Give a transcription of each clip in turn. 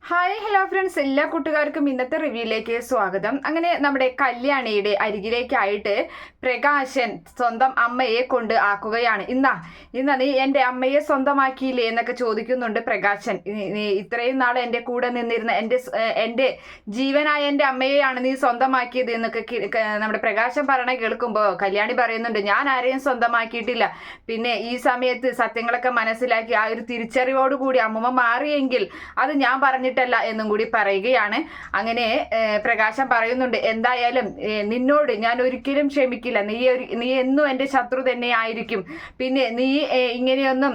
Hi hello friends, എല്ലാ കൂട്ടുകാർക്കും ഇന്നത്തെ റിവ്യൂയിലേക്ക് സ്വാഗതം. അങ്ങനെ നമ്മുടെ കല്യാണിയുടെ അരികിലേക്കായിട്ട് പ്രകാശൻ സ്വന്തം അമ്മയെ കൊണ്ട് ആക്കുകയാണ്. ഇന്നാ നീ എൻ്റെ അമ്മയെ സ്വന്തമാക്കിയില്ലേ എന്നൊക്കെ ചോദിക്കുന്നുണ്ട് പ്രകാശൻ. നീ ഇത്രയും നാൾ എൻ്റെ കൂടെ നിന്നിരുന്ന എൻ്റെ ജീവനായ എൻ്റെ അമ്മയെയാണ് നീ സ്വന്തമാക്കിയത് എന്നൊക്കെ നമ്മുടെ പ്രകാശൻ പറയണ കേൾക്കുമ്പോൾ കല്യാണി പറയുന്നുണ്ട്, ഞാൻ ആരെയും സ്വന്തമാക്കിയിട്ടില്ല. പിന്നെ ഈ സമയത്ത് സത്യങ്ങളൊക്കെ മനസ്സിലാക്കി ആ ഒരു തിരിച്ചറിവോടുകൂടി അമ്മമ്മ മാറിയെങ്കിൽ അത് ഞാൻ പറഞ്ഞിട്ട് എന്നും കൂടി പറയുകയാണ്. അങ്ങനെ പ്രകാശം പറയുന്നുണ്ട്, എന്തായാലും നിന്നോട് ഞാൻ ഒരിക്കലും ക്ഷമിക്കില്ല. നീ എന്നും എൻ്റെ ശത്രു തന്നെ ആയിരിക്കും. പിന്നെ നീ ഇങ്ങനെയൊന്നും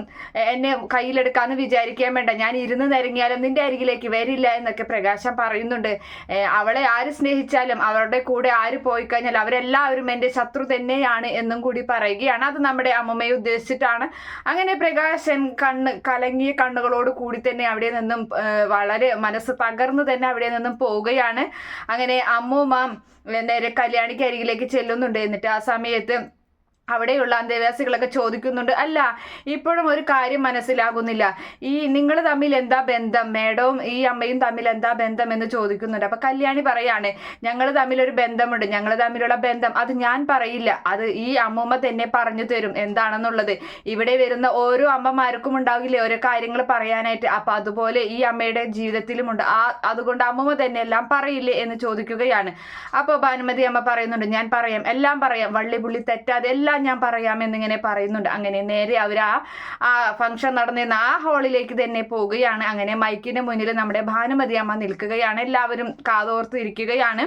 എന്നെ കയ്യിലെടുക്കാന്ന് വിചാരിക്കാൻ വേണ്ട. ഞാൻ ഇരുന്ന് നിരങ്ങിയാലും നിന്റെ അരികിലേക്ക് വരില്ല എന്നൊക്കെ പ്രകാശം പറയുന്നുണ്ട്. അവളെ ആര് സ്നേഹിച്ചാലും അവരുടെ കൂടെ ആര് പോയി കഴിഞ്ഞാൽ അവരെല്ലാവരും എൻ്റെ ശത്രു തന്നെയാണ് എന്നും കൂടി പറയുകയാണ്. അത് നമ്മുടെ അമ്മമ്മയെ ഉദ്ദേശിച്ചിട്ടാണ്. അങ്ങനെ പ്രകാശൻ കലങ്ങിയ കണ്ണുകളോട് കൂടി തന്നെ അവിടെ നിന്നും വളരെ മനസ്സ് തകർന്ന് തന്നെ അവിടെ നിന്നും പോവുകയാണ്. അങ്ങനെ അമ്മൂമ്മ നേരെ കല്യാണിക്ക് അരികിലേക്ക് ചെല്ലുന്നുണ്ട്. എന്നിട്ട് ആ സമയത്ത് അവിടെയുള്ള അന്തേവാസികളൊക്കെ ചോദിക്കുന്നുണ്ട്, അല്ല ഇപ്പോഴും ഒരു കാര്യം മനസ്സിലാകുന്നില്ല, ഈ നിങ്ങൾ തമ്മിൽ എന്താ ബന്ധം, മേഡവും ഈ അമ്മയും തമ്മിൽ എന്താ ബന്ധം എന്ന് ചോദിക്കുന്നുണ്ട്. അപ്പൊ കല്യാണി പറയാണ്, ഞങ്ങൾ തമ്മിലൊരു ബന്ധമുണ്ട്, ഞങ്ങൾ തമ്മിലുള്ള ബന്ധം അത് ഞാൻ പറയില്ല, അത് ഈ അമ്മൂമ്മ തന്നെ പറഞ്ഞു തരും എന്താണെന്നുള്ളത്. ഇവിടെ വരുന്ന ഓരോ അമ്മമാർക്കും ഉണ്ടാകില്ലേ ഓരോ കാര്യങ്ങൾ പറയാനായിട്ട്, അപ്പൊ അതുപോലെ ഈ അമ്മയുടെ ജീവിതത്തിലുമുണ്ട്. അതുകൊണ്ട് അമ്മൂമ്മ തന്നെ എല്ലാം പറയില്ലേ എന്ന് ചോദിക്കുകയാണ്. അപ്പോൾ ഭാനുമതി അമ്മ പറയുന്നുണ്ട്, ഞാൻ പറയാം, എല്ലാം പറയാം, വള്ളി പുള്ളി തെറ്റാതെ എല്ലാം ഞാൻ പറയാമെന്നിങ്ങനെ പറയുന്നുണ്ട്. അങ്ങനെ നേരെ അവർ ആ ഫംഗ്ഷൻ നടന്നിരുന്ന ആ ഹാളിലേക്ക് തന്നെ പോവുകയാണ്. അങ്ങനെ മൈക്കിന് മുന്നിൽ നമ്മുടെ ഭാനുമതി അമ്മ നിൽക്കുകയാണ്. എല്ലാവരും കാതോർത്ത് ഇരിക്കുകയാണ്.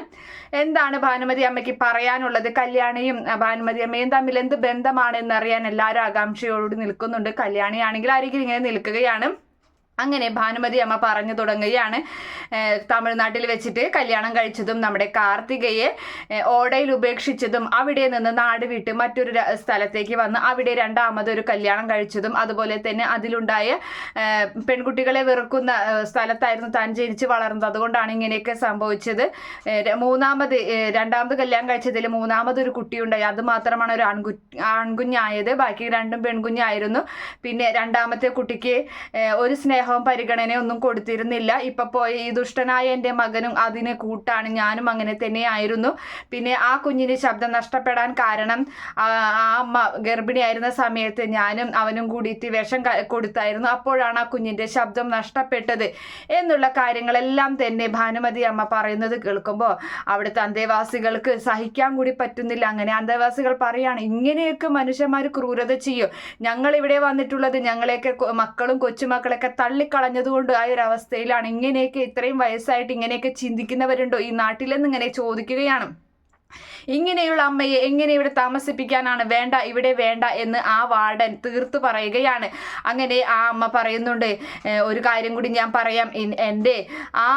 എന്താണ് ഭാനുമതി അമ്മയ്ക്ക് പറയാനുള്ളത്, കല്യാണിയും ഭാനുമതി അമ്മയും തമ്മിൽ എന്ത് ബന്ധമാണെന്നറിയാൻ എല്ലാവരും ആകാംക്ഷയോട് നിൽക്കുന്നുണ്ട്. കല്യാണിയാണെങ്കിൽ അരികിൽ ഇങ്ങനെ നിൽക്കുകയാണ്. അങ്ങനെ ഭാനുമതി അമ്മ പറഞ്ഞു തുടങ്ങുകയാണ്, തമിഴ്നാട്ടിൽ വെച്ചിട്ട് കല്യാണം കഴിച്ചതും നമ്മുടെ കാർത്തികയെ ഓടയിൽ ഉപേക്ഷിച്ചതും അവിടെ നിന്ന് നാട് വിട്ട് മറ്റൊരു സ്ഥലത്തേക്ക് വന്ന് അവിടെ രണ്ടാമതൊരു കല്യാണം കഴിച്ചതും അതുപോലെ തന്നെ അതിലുണ്ടായ പെൺകുട്ടികളെ വെറുക്കുന്ന സ്ഥലത്തായിരുന്നു താൻ ജനിച്ച് വളർന്നത്, അതുകൊണ്ടാണ് ഇങ്ങനെയൊക്കെ സംഭവിച്ചത്. രണ്ടാമത് കല്യാണം കഴിച്ചതിൽ മൂന്നാമതൊരു കുട്ടിയുണ്ടായി, അത് മാത്രമാണ് ഒരു ആൺകുഞ്ഞായത്, ബാക്കി രണ്ടും പെൺകുഞ്ഞായിരുന്നു. പിന്നെ രണ്ടാമത്തെ കുട്ടിക്ക് ഒരു സ്നേഹവും പരിഗണനയൊന്നും കൊടുത്തിരുന്നില്ല. ഇപ്പൊ പോയ ഈ ദുഷ്ടനായ എൻ്റെ മകനും അതിന് കൂട്ടാണ്, ഞാനും അങ്ങനെ തന്നെയായിരുന്നു. പിന്നെ ആ കുഞ്ഞിന് ശബ്ദം നഷ്ടപ്പെടാൻ കാരണം ആ അമ്മ ഗർഭിണിയായിരുന്ന സമയത്ത് ഞാനും അവനും കൂടിയിട്ട് വിഷം കൊടുത്തായിരുന്നു, അപ്പോഴാണ് ആ കുഞ്ഞിന്റെ ശബ്ദം നഷ്ടപ്പെട്ടത് എന്നുള്ള കാര്യങ്ങളെല്ലാം തന്നെ ഭാനുമതി അമ്മ പറയുന്നത് കേൾക്കുമ്പോൾ അവിടുത്തെ അന്തേവാസികൾക്ക് സഹിക്കാൻ കൂടി പറ്റുന്നില്ല. അങ്ങനെ അന്തേവാസികൾ പറയാണ്, ഇങ്ങനെയൊക്കെ മനുഷ്യന്മാർ ക്രൂരത ചെയ്യും, ഞങ്ങൾ ഇവിടെ വന്നിട്ടുള്ളത് ഞങ്ങളെയൊക്കെ മക്കളും കൊച്ചുമക്കളൊക്കെ തള്ളിക്കളഞ്ഞതുകൊണ്ട് ആ ഒരു അവസ്ഥയിലാണ്, ഇങ്ങനെയൊക്കെ ഇത്രയും വയസ്സായിട്ട് ഇങ്ങനെയൊക്കെ ചിന്തിക്കുന്നവരുണ്ടോ ഈ നാട്ടിലെന്ന് ഇങ്ങനെ ചോദിക്കുകയാണ്. ഇങ്ങനെയുള്ള അമ്മയെ എങ്ങനെ ഇവിടെ താമസിപ്പിക്കാനാണ്, വേണ്ട ഇവിടെ വേണ്ട എന്ന് ആ വാർഡൻ തീർത്തു പറയുകയാണ്. അങ്ങനെ ആ അമ്മ പറയുന്നുണ്ട്, ഒരു കാര്യം കൂടി ഞാൻ പറയാം, എൻ്റെ ആ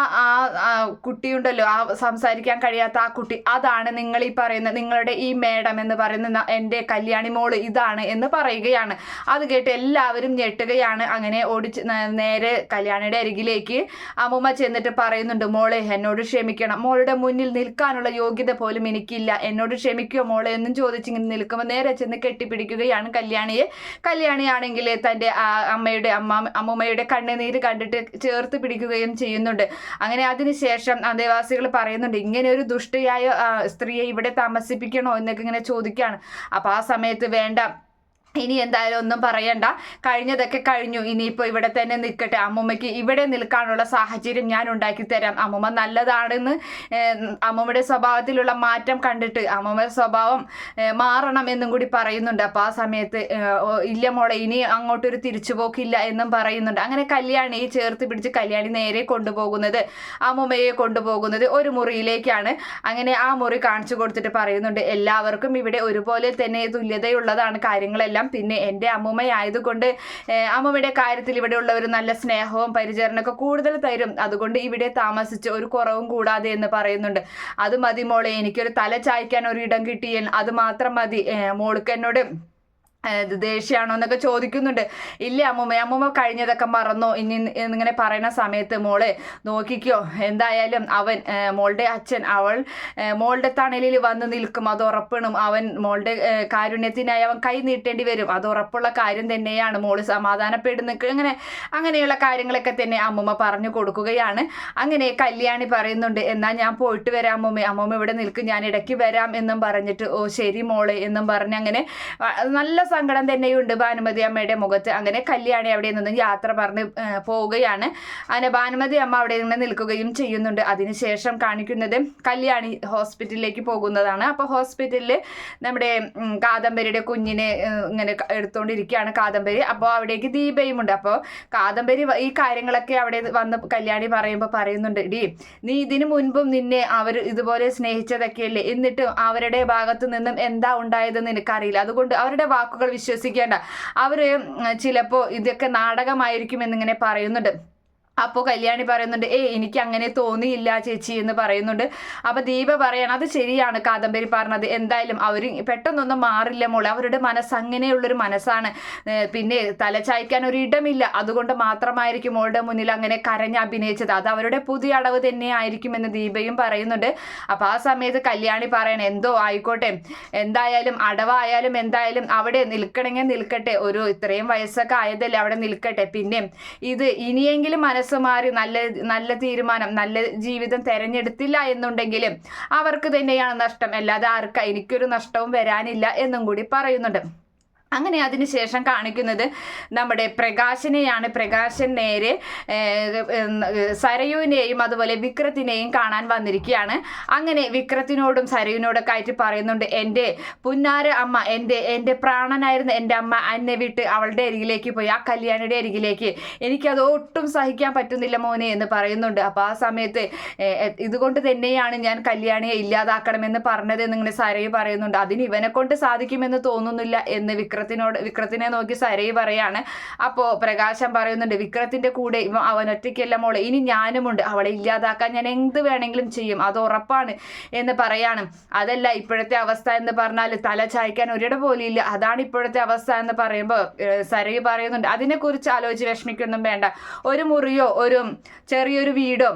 കുട്ടിയുണ്ടല്ലോ, ആ സംസാരിക്കാൻ കഴിയാത്ത ആ കുട്ടി, അതാണ് നിങ്ങൾ ഈ പറയുന്ന നിങ്ങളുടെ ഈ മേഡം എന്ന് പറയുന്ന എൻ്റെ കല്യാണി മോള് ഇതാണ് എന്ന് പറയുകയാണ്. അത് കേട്ട് എല്ലാവരും ഞെട്ടുകയാണ്. അങ്ങനെ നേരെ കല്യാണിയുടെ അരികിലേക്ക് അമ്മൂമ്മ ചെന്നിട്ട് പറയുന്നുണ്ട്, മോളെ എന്നോട് ക്ഷമിക്കണം, മോളുടെ മുന്നിൽ നിൽക്കാനുള്ള യോഗ്യത പോലും എനിക്കില്ല, എന്നോട് ക്ഷമിക്കുമോ മോളെ എന്നും ചോദിച്ചിങ്ങനെ നിൽക്കുമ്പോൾ നേരെ ചെന്ന് കെട്ടിപ്പിടിക്കുകയാണ് കല്യാണിയെ. കല്യാണിയാണെങ്കിൽ തൻ്റെ അമ്മൂമ്മയുടെ കണ്ണുനീര് കണ്ടിട്ട് ചേർത്ത് പിടിക്കുകയും ചെയ്യുന്നുണ്ട്. അങ്ങനെ അതിനുശേഷം അന്തേവാസികൾ പറയുന്നുണ്ട്, ഇങ്ങനെ ഒരു ദുഷ്ടയായ സ്ത്രീയെ ഇവിടെ താമസിപ്പിക്കണോ എന്നൊക്കെ ഇങ്ങനെ ചോദിക്കുകയാണ്. അപ്പോൾ ആ സമയത്ത് വേണ്ട, ഇനി എന്തായാലും ഒന്നും പറയണ്ട, കഴിഞ്ഞതൊക്കെ കഴിഞ്ഞു, ഇനിയിപ്പോൾ ഇവിടെ തന്നെ നിൽക്കട്ടെ, അമ്മൂമ്മയ്ക്ക് ഇവിടെ നിൽക്കാനുള്ള സാഹചര്യം ഞാൻ ഉണ്ടാക്കി തരാം, അമ്മൂമ്മ നല്ലതാണെന്ന് അമ്മൂമ്മയുടെ സ്വഭാവത്തിലുള്ള മാറ്റം കണ്ടിട്ട് അമ്മൂമ്മയുടെ സ്വഭാവം മാറണം എന്നും കൂടി പറയുന്നുണ്ട്. അപ്പോൾ ആ സമയത്ത് ഇല്ല മോളെ, ഇനി അങ്ങോട്ടൊരു തിരിച്ചുപോക്കില്ല എന്നും പറയുന്നുണ്ട്. അങ്ങനെ കല്യാണിയെ ചേർത്ത് പിടിച്ച് കല്യാണി നേരെ കൊണ്ടുപോകുന്നത് അമ്മൂമ്മയെ കൊണ്ടുപോകുന്നത് ഒരു മുറിയിലേക്കാണ്. അങ്ങനെ ആ മുറി കാണിച്ചു കൊടുത്തിട്ട് പറയുന്നുണ്ട്, എല്ലാവർക്കും ഇവിടെ ഒരുപോലെ തന്നെ തുല്യതയുള്ളതാണ് കാര്യങ്ങളെല്ലാം, പിന്നെ എൻ്റെ അമ്മൂമ്മയായതുകൊണ്ട് അമ്മൂമ്മയുടെ കാര്യത്തിൽ ഇവിടെ ഉള്ളവർ നല്ല സ്നേഹവും പരിചരണമൊക്കെ കൂടുതൽ തരും, അതുകൊണ്ട് ഇവിടെ താമസിച്ച് ഒരു കുറവും കൂടാതെ എന്ന് പറയുന്നുണ്ട്. അത് മതി മോളെ, എനിക്കൊരു തല ചായ്ക്കാൻ ഒരു ഇടം കിട്ടിയാൽ അത് മാത്രം മതി, മോൾക്ക് എന്നോട് ദേഷ്യമാണോ എന്നൊക്കെ ചോദിക്കുന്നുണ്ട്. ഇല്ല അമ്മൂമ്മ കഴിഞ്ഞതൊക്കെ മറന്നോ ഇനി എന്നിങ്ങനെ പറയുന്ന സമയത്ത് മോളെ നോക്കിക്കോ, എന്തായാലും അവൻ മോളുടെ അച്ഛൻ മോളുടെ തണലിൽ വന്ന് നിൽക്കും, അത് ഉറപ്പണം. അവൻ മോളുടെ കാരുണ്യത്തിനായി അവൻ കൈ നീട്ടേണ്ടി വരും, അത് ഉറപ്പുള്ള കാര്യം തന്നെയാണ്. മോള് സമാധാനപ്പെടുന്ന അങ്ങനെയുള്ള കാര്യങ്ങളൊക്കെ തന്നെ അമ്മൂമ്മ പറഞ്ഞു കൊടുക്കുകയാണ്. അങ്ങനെ കല്യാണി പറയുന്നുണ്ട്, എന്നാൽ ഞാൻ പോയിട്ട് വരാം അമ്മൂമ്മ ഇവിടെ നിൽക്കും, ഞാൻ ഇടയ്ക്ക് വരാം എന്നും പറഞ്ഞിട്ട് ഓ ശരി മോളെ എന്നും പറഞ്ഞ് അങ്ങനെ നല്ല സങ്കടം തന്നെയുണ്ട് ഭാനുമതി അമ്മയുടെ മുഖത്ത്. അങ്ങനെ കല്യാണി അവിടെ നിന്നും യാത്ര പറഞ്ഞ് പോവുകയാണ്. അങ്ങനെ ഭാനുമതി അമ്മ അവിടെ നിന്ന് നിൽക്കുകയും ചെയ്യുന്നുണ്ട്. അതിനുശേഷം കാണിക്കുന്നത് കല്യാണി ഹോസ്പിറ്റലിലേക്ക് പോകുന്നതാണ്. അപ്പോൾ ഹോസ്പിറ്റലിൽ നമ്മുടെ കാദംബരിയുടെ കുഞ്ഞിനെ ഇങ്ങനെ എടുത്തുകൊണ്ടിരിക്കുകയാണ് കാദംബരി. അപ്പോൾ അവിടേക്ക് ദീപയും ഉണ്ട്. അപ്പോൾ കാദംബരി ഈ കാര്യങ്ങളൊക്കെ അവിടെ വന്ന് കല്യാണി പറയുന്നുണ്ട്, ഡി നീ ഇതിനു മുൻപും നിന്നെ അവർ ഇതുപോലെ സ്നേഹിച്ചതൊക്കെയല്ലേ, എന്നിട്ട് അവരുടെ ഭാഗത്തു നിന്നും എന്താ ഉണ്ടായതെന്ന് എനിക്കറിയില്ല, അതുകൊണ്ട് അവരുടെ വാക്കുകൾ വിശ്വസിക്കേണ്ട, അവര് ചിലപ്പോ ഇതൊക്കെ നാടകമായിരിക്കും എന്നിങ്ങനെ പറയുന്നുണ്ട്. അപ്പോൾ കല്യാണി പറയുന്നുണ്ട്, എനിക്ക് അങ്ങനെ തോന്നിയില്ല ചേച്ചി എന്ന് പറയുന്നുണ്ട്. അപ്പോൾ ദീപ പറയണം, അത് ശരിയാണ് കാദംബരി പറഞ്ഞത്, എന്തായാലും അവർ പെട്ടെന്നൊന്നും മാറില്ല മോളെ, അവരുടെ മനസ്സ് അങ്ങനെയുള്ളൊരു മനസ്സാണ്, പിന്നെ തലചായ്ക്കാൻ ഒരു ഇടമില്ല, അതുകൊണ്ട് മാത്രമായിരിക്കും മോളുടെ മുന്നിൽ അങ്ങനെ കരഞ്ഞ് അഭിനയിച്ചത്, അത് അവരുടെ പുതിയ അടവ് തന്നെ ആയിരിക്കുമെന്ന് ദീപയും പറയുന്നുണ്ട്. അപ്പോൾ ആ സമയത്ത് കല്യാണി പറയണം, എന്തോ ആയിക്കോട്ടെ, എന്തായാലും അടവായാലും എന്തായാലും അവിടെ നിൽക്കണമെങ്കിൽ നിൽക്കട്ടെ, ഒരു ഇത്രയും വയസ്സൊക്കെ ആയതല്ലേ അവിടെ നിൽക്കട്ടെ, പിന്നെ ഇത് ഇനിയെങ്കിലും മനസ്സ് മാറി നല്ല തീരുമാനം നല്ല ജീവിതം തെരഞ്ഞെടുത്തില്ല എന്നുണ്ടെങ്കിലും അവർക്ക് തന്നെയാണ് നഷ്ടം, അല്ലാതെ ആർക്കാ എനിക്കൊരു നഷ്ടവും വരാനില്ല എന്നും കൂടി പറയുന്നുണ്ട്. അങ്ങനെ അതിനുശേഷം കാണിക്കുന്നത് നമ്മുടെ പ്രകാശിനെയാണ്. പ്രകാശൻ നേരെ സരയുവിനെയും അതുപോലെ വിക്രത്തിനെയും കാണാൻ വന്നിരിക്കുകയാണ്. അങ്ങനെ വിക്രത്തിനോടും സരയുവിനോടൊക്കെ ആയിട്ട് പറയുന്നുണ്ട്, എൻ്റെ പുന്നാര അമ്മ, എൻ്റെ പ്രാണനായിരുന്ന എൻ്റെ അമ്മ എന്നെ വിട്ട് അവളുടെ അരികിലേക്ക് പോയി, ആ കല്യാണിയുടെ അരികിലേക്ക്, എനിക്കത് ഒട്ടും സഹിക്കാൻ പറ്റുന്നില്ല മോനെ എന്ന് പറയുന്നുണ്ട്. അപ്പോൾ ആ സമയത്ത് ഇതുകൊണ്ട് തന്നെയാണ് ഞാൻ കല്യാണിയെ ഇല്ലാതാക്കണമെന്ന് പറഞ്ഞത് എന്നിങ്ങനെ സരയു പറയുന്നുണ്ട്. അതിന് ഇവനെ കൊണ്ട് സാധിക്കുമെന്ന് തോന്നുന്നില്ല എന്ന് വിക്രത്തിനെ നോക്കി സരയു പറയാണ്. അപ്പോൾ പ്രകാശം പറയുന്നുണ്ട്, വിക്രത്തിന്റെ കൂടെ അവൻ ഒറ്റയ്ക്കല്ല മോളെ, ഇനി ഞാനുമുണ്ട്, അവളെ ഇല്ലാതാക്കാൻ ഞാൻ എന്ത് വേണമെങ്കിലും ചെയ്യും, അത് ഉറപ്പാണ് എന്ന് പറയാണ്. അതല്ല ഇപ്പോഴത്തെ അവസ്ഥ എന്ന് പറഞ്ഞാൽ തല ചായ്ക്കാൻ ഒരിട പോലും ഇല്ല, അതാണ് ഇപ്പോഴത്തെ അവസ്ഥ എന്ന് പറയുമ്പോൾ സരയു പറയുന്നുണ്ട്, അതിനെക്കുറിച്ച് ആലോചിച്ച് വിഷമിക്കൊന്നും വേണ്ട, ഒരു മുറിയോ ഒരു ചെറിയൊരു വീടോ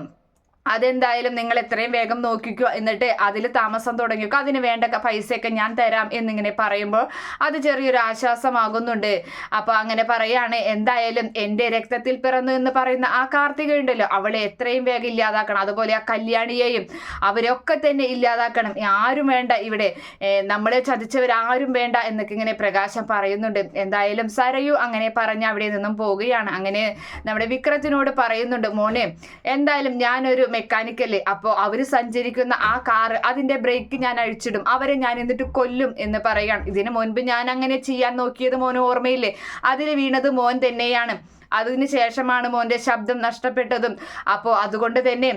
അതെന്തായാലും നിങ്ങൾ എത്രയും വേഗം നോക്കിക്കോ, എന്നിട്ട് അതിൽ താമസം തുടങ്ങിക്കോ, അതിന് വേണ്ട പൈസയൊക്കെ ഞാൻ തരാം എന്നിങ്ങനെ പറയുമ്പോൾ അത് ചെറിയൊരു ആശ്വാസമാകുന്നുണ്ട്. അപ്പോൾ അങ്ങനെ പറയാണ്, എന്തായാലും എൻ്റെ രക്തത്തിൽ പിറന്നു എന്ന് പറയുന്ന ആ കാർത്തിക ഉണ്ടല്ലോ, അവളെ എത്രയും വേഗം ഇല്ലാതാക്കണം, അതുപോലെ ആ കല്യാണിയെയും അവരൊക്കെ തന്നെ ഇല്ലാതാക്കണം, ആരും വേണ്ട ഇവിടെ, നമ്മളെ ചതിച്ചവരാരും വേണ്ട എന്നൊക്കെ ഇങ്ങനെ പ്രകാശം പറയുന്നുണ്ട്. എന്തായാലും സരയു അങ്ങനെ പറഞ്ഞ് അവിടെ നിന്നും പോവുകയാണ്. അങ്ങനെ നമ്മുടെ വിക്രത്തിനോട് പറയുന്നുണ്ട്, മോനെ എന്തായാലും ഞാനൊരു മെക്കാനിക്കല്ലേ, അപ്പോൾ അവർ സഞ്ചരിക്കുന്ന ആ കാറ് അതിന്റെ ബ്രേക്ക് ഞാൻ അഴിച്ചിടും, അവരെ ഞാൻ എന്നിട്ട് കൊല്ലും എന്ന് പറയാം. ഇതിനു മുൻപ് ഞാൻ അങ്ങനെ ചെയ്യാൻ നോക്കിയത് മോന് ഓർമ്മയില്ലേ, അതിൽ വീണത് മോൻ തന്നെയാണ്, അതിന് ശേഷമാണ് മോൻ്റെ ശബ്ദം നഷ്ടപ്പെട്ടതും. അപ്പോൾ അതുകൊണ്ട് തന്നെ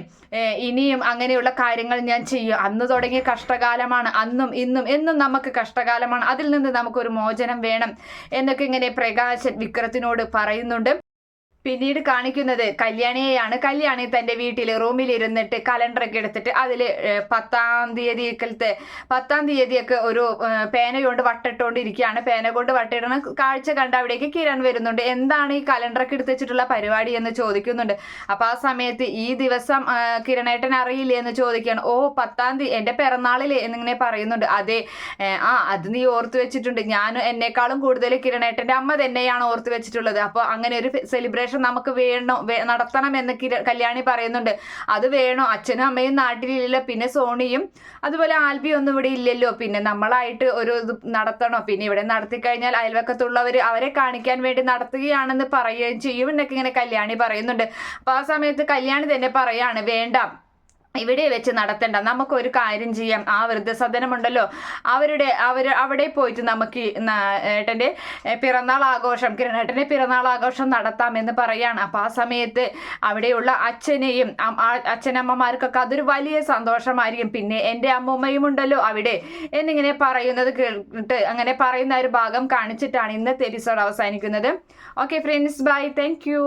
ഇനിയും അങ്ങനെയുള്ള കാര്യങ്ങൾ ഞാൻ ചെയ്യും, അന്ന് തുടങ്ങിയ കഷ്ടകാലമാണ്, അന്നും ഇന്നും എന്നും നമുക്ക് കഷ്ടകാലമാണ്, അതിൽ നിന്ന് നമുക്കൊരു മോചനം വേണം എന്നൊക്കെ ഇങ്ങനെ പ്രകാശൻ വിക്രത്തിനോട് പറയുന്നുണ്ട്. പിന്നീട് കാണിക്കുന്നത് കല്യാണിയെയാണ്. കല്യാണി തൻ്റെ വീട്ടിൽ റൂമിലിരുന്നിട്ട് കലണ്ടറൊക്കെ എടുത്തിട്ട് അതിൽ 10-ാം തീയതിയൊക്കെ ഒരു പേനയോണ്ട് വട്ടിട്ടുകൊണ്ടിരിക്കുകയാണ്. പേന കൊണ്ട് വട്ടിടുന്ന കാഴ്ച കണ്ട അവിടേക്ക് കിരൺ വരുന്നുണ്ട്. എന്താണ് ഈ കലണ്ടറൊക്കെ എടുത്ത് വെച്ചിട്ടുള്ള പരിപാടി എന്ന് ചോദിക്കുന്നുണ്ട്. അപ്പോൾ ആ സമയത്ത് ഈ ദിവസം കിരണേട്ടൻ അറിയില്ലേ എന്ന് ചോദിക്കുകയാണ്. ഓ 10-ാം തീയതി എൻ്റെ പിറന്നാളില് എന്നിങ്ങനെ പറയുന്നുണ്ട്. അതെ, അത് നീ ഓർത്തു വെച്ചിട്ടുണ്ട്, ഞാൻ എന്നെക്കാളും കൂടുതൽ കിരണേട്ടൻ്റെ അമ്മ തന്നെയാണ് ഓർത്തു വെച്ചിട്ടുള്ളത്. അപ്പോൾ അങ്ങനെ ഒരു സെലിബ്രേഷൻ നമുക്ക് നടത്തണം എന്ന് കല്യാണി പറയുന്നുണ്ട്. അത് വേണോ, അച്ഛനും അമ്മയും നാട്ടിലില്ലല്ലോ, പിന്നെ സോണിയും അതുപോലെ ആൽബി ഒന്നും ഇവിടെ ഇല്ലല്ലോ, പിന്നെ നമ്മളായിട്ട് ഒരു ഇത് നടത്തണോ, പിന്നെ ഇവിടെ നടത്തി കഴിഞ്ഞാൽ അയൽവക്കത്തുള്ളവർ അവരെ കാണിക്കാൻ വേണ്ടി നടത്തുകയാണെന്ന് പറയുകയും ചെയ്യും എന്നൊക്കെ ഇങ്ങനെ കല്യാണി പറയുന്നുണ്ട്. അപ്പൊ ആ സമയത്ത് കല്യാണി തന്നെ പറയാണ്, വേണ്ട ഇവിടെ വെച്ച് നടത്തണ്ട, നമുക്കൊരു കാര്യം ചെയ്യാം, ആ വൃദ്ധസദനമുണ്ടല്ലോ അവിടെ പോയിട്ട് നമുക്ക് ഏട്ടൻ്റെ പിറന്നാൾ ആഘോഷം, കിരണേട്ടൻ്റെ പിറന്നാൾ ആഘോഷം നടത്താമെന്ന് പറയാണ്. അപ്പോൾ ആ സമയത്ത് അവിടെയുള്ള അച്ഛനമ്മമാർക്കൊക്കെ അതൊരു വലിയ സന്തോഷമായിരിക്കും, പിന്നെ എൻ്റെ അമ്മൂമ്മയും ഉണ്ടല്ലോ അവിടെ എന്നിങ്ങനെ പറയുന്നത് കേട്ടിട്ട് അങ്ങനെ പറയുന്ന ഒരു ഭാഗം കാണിച്ചിട്ടാണ് ഇന്നത്തെ എപ്പിസോഡ് അവസാനിക്കുന്നത്. Okay friends, bye, thank U.